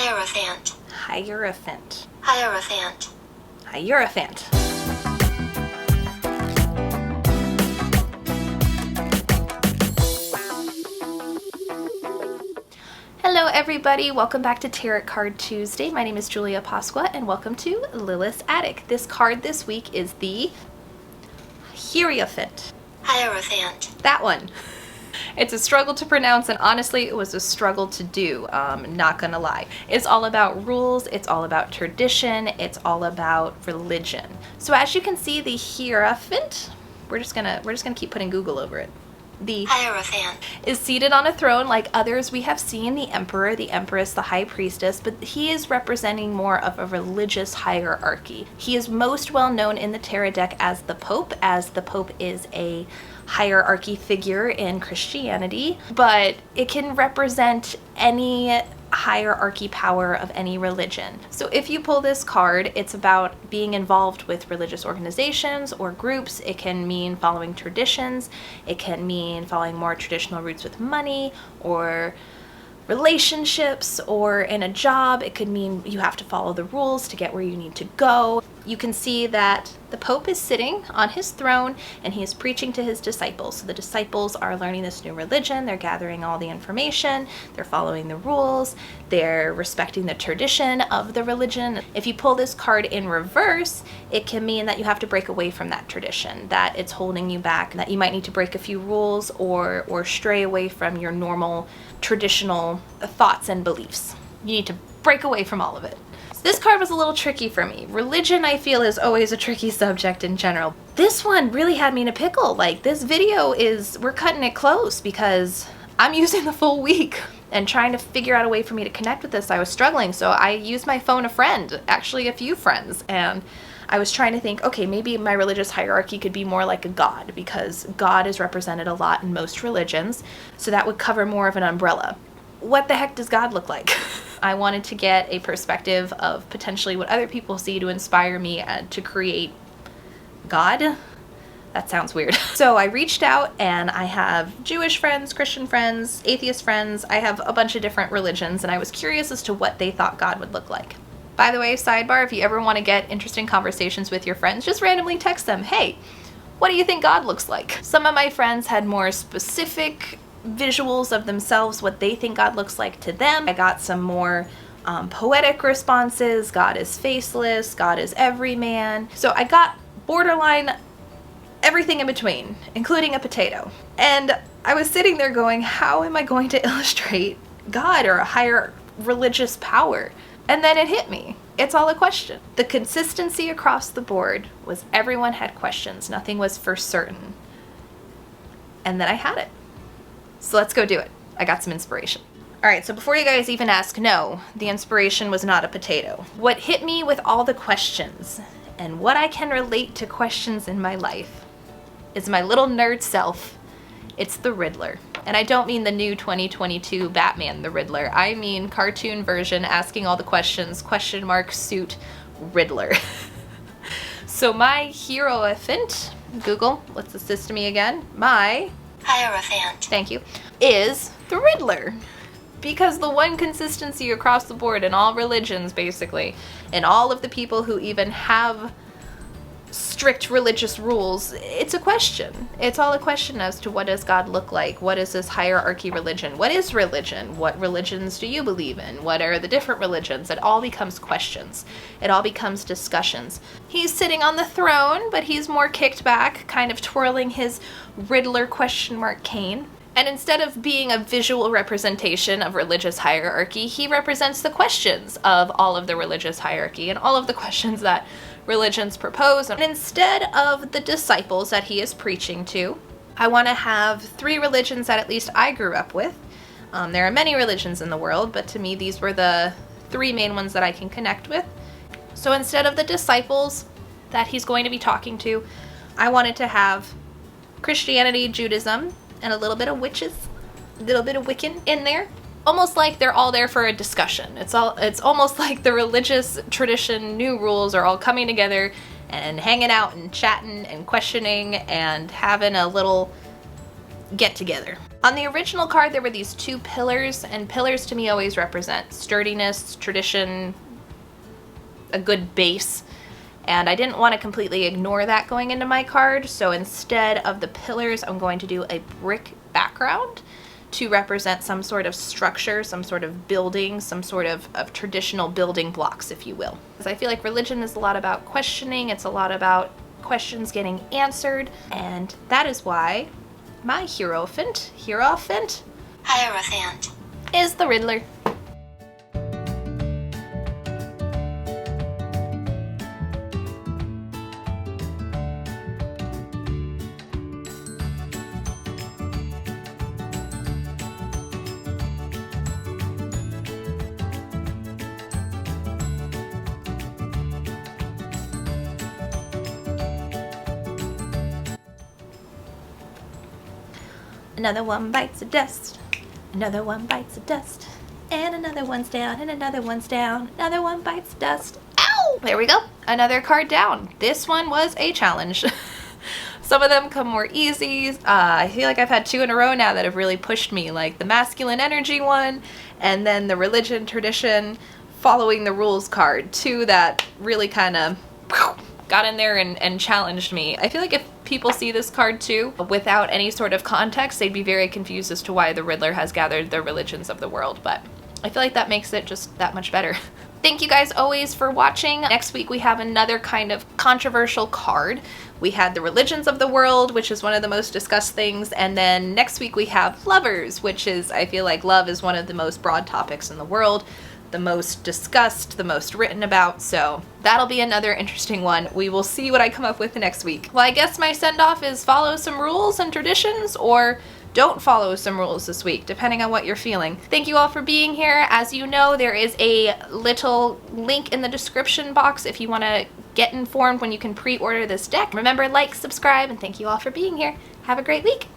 Hierophant. Hierophant. Hierophant. Hierophant. Hello everybody, welcome back to Tarot Card Tuesday. My name is Julia Pasqua and welcome to Lilith's Attic. This card this week is the Hierophant. Hierophant. That one. It's a struggle to pronounce, and honestly it was a struggle to do, not gonna lie. It's all about rules, it's all about tradition, it's all about religion. So as you can see, the Hierophant, we're just gonna keep putting Google over it. The Hierophant is seated on a throne like others we have seen, the emperor, the empress, the high priestess, but he is representing more of a religious hierarchy. He is most well known in the tarot deck as the Pope is a hierarchy figure in Christianity, but it can represent any hierarchy power of any religion. So if you pull this card, it's about being involved with religious organizations or groups. It can mean following traditions. It can mean following more traditional routes with money or relationships or in a job. It could mean you have to follow the rules to get where you need to go. You can see that the Pope is sitting on his throne and he is preaching to his disciples. So the disciples are learning this new religion, they're gathering all the information, they're following the rules, they're respecting the tradition of the religion. If you pull this card in reverse, it can mean that you have to break away from that tradition, that it's holding you back, that you might need to break a few rules or stray away from your normal traditional thoughts and beliefs. You need to break away from all of it. This card was a little tricky for me. Religion, I feel, is always a tricky subject in general. This one really had me in a pickle. Like, this video we're cutting it close because I'm using the full week and trying to figure out a way for me to connect with this. I was struggling, so I used my phone a friend, actually a few friends, and I was trying to think, okay, maybe my religious hierarchy could be more like a god, because God is represented a lot in most religions, so that would cover more of an umbrella. What the heck does God look like? I wanted to get a perspective of potentially what other people see to inspire me to create God. That sounds weird. So I reached out, and I have Jewish friends, Christian friends, atheist friends. I have a bunch of different religions, and I was curious as to what they thought God would look like. By the way, sidebar, if you ever want to get interesting conversations with your friends, just randomly text them, hey, what do you think God looks like? Some of my friends had more specific visuals of themselves, what they think God looks like to them. I got some more poetic responses. God is faceless, God is everyman. So I got borderline everything in between, including a potato. And I was sitting there going, how am I going to illustrate God or a higher religious power? And then it hit me. It's all a question. The consistency across the board was everyone had questions. Nothing was for certain. And then I had it. So let's go do it. I got some inspiration. All right, so before you guys even ask, no, the inspiration was not a potato. What hit me with all the questions and what I can relate to questions in my life is my little nerd self. It's the Riddler. And I don't mean the new 2022 Batman, the Riddler. I mean cartoon version, asking all the questions, question mark, suit, Riddler. So my Hierophant, Google, let's assist me again. My Hierophant. Thank you. Is the Riddler. Because the one consistency across the board in all religions, basically, and all of the people who even have strict religious rules, it's a question. It's all a question as to what does God look like? What is this hierarchy religion? What is religion? What religions do you believe in? What are the different religions? It all becomes questions. It all becomes discussions. He's sitting on the throne, but he's more kicked back, kind of twirling his Riddler question mark cane. And instead of being a visual representation of religious hierarchy, he represents the questions of all of the religious hierarchy and all of the questions that religions propose. And instead of the disciples that he is preaching to, I want to have three religions that at least I grew up with. There are many religions in the world, but to me these were the three main ones that I can connect with. So instead of the disciples that he's going to be talking to, I wanted to have Christianity, Judaism, and a little bit of witches, a little bit of Wiccan in there. Almost like they're all there for a discussion. It's almost like the religious tradition, new rules are all coming together and hanging out and chatting and questioning and having a little get together. On the original card, there were these two pillars, and pillars to me always represent sturdiness, tradition, a good base. And I didn't want to completely ignore that going into my card, so instead of the pillars, I'm going to do a brick background to represent some sort of structure, some sort of building, some sort of traditional building blocks, if you will. Because I feel like religion is a lot about questioning, it's a lot about questions getting answered, and that is why my Hierophant Hierophant. is the Riddler. Another one bites the dust, another one bites the dust, and another one's down, and another one's down, another one bites the dust. Ow! There we go, another card down. This one was a challenge. Some of them come more easy. I feel like I've had 2 in a row now that have really pushed me, like the masculine energy one, and then the religion, tradition, following the rules card. 2 that really kind of got in there and challenged me. I feel like if people see this card too, without any sort of context, they'd be very confused as to why the Riddler has gathered the religions of the world, but I feel like that makes it just that much better. Thank you guys always for watching. Next week we have another kind of controversial card. We had the religions of the world, which is one of the most discussed things, and then next week we have lovers, which is, I feel like love is one of the most broad topics in the world, the most discussed, the most written about, so that'll be another interesting one. We will see what I come up with next week. Well, I guess my send-off is follow some rules and traditions, or don't follow some rules this week, depending on what you're feeling. Thank you all for being here. As you know, there is a little link in the description box if you want to get informed when you can pre-order this deck. Remember, like, subscribe, and thank you all for being here. Have a great week.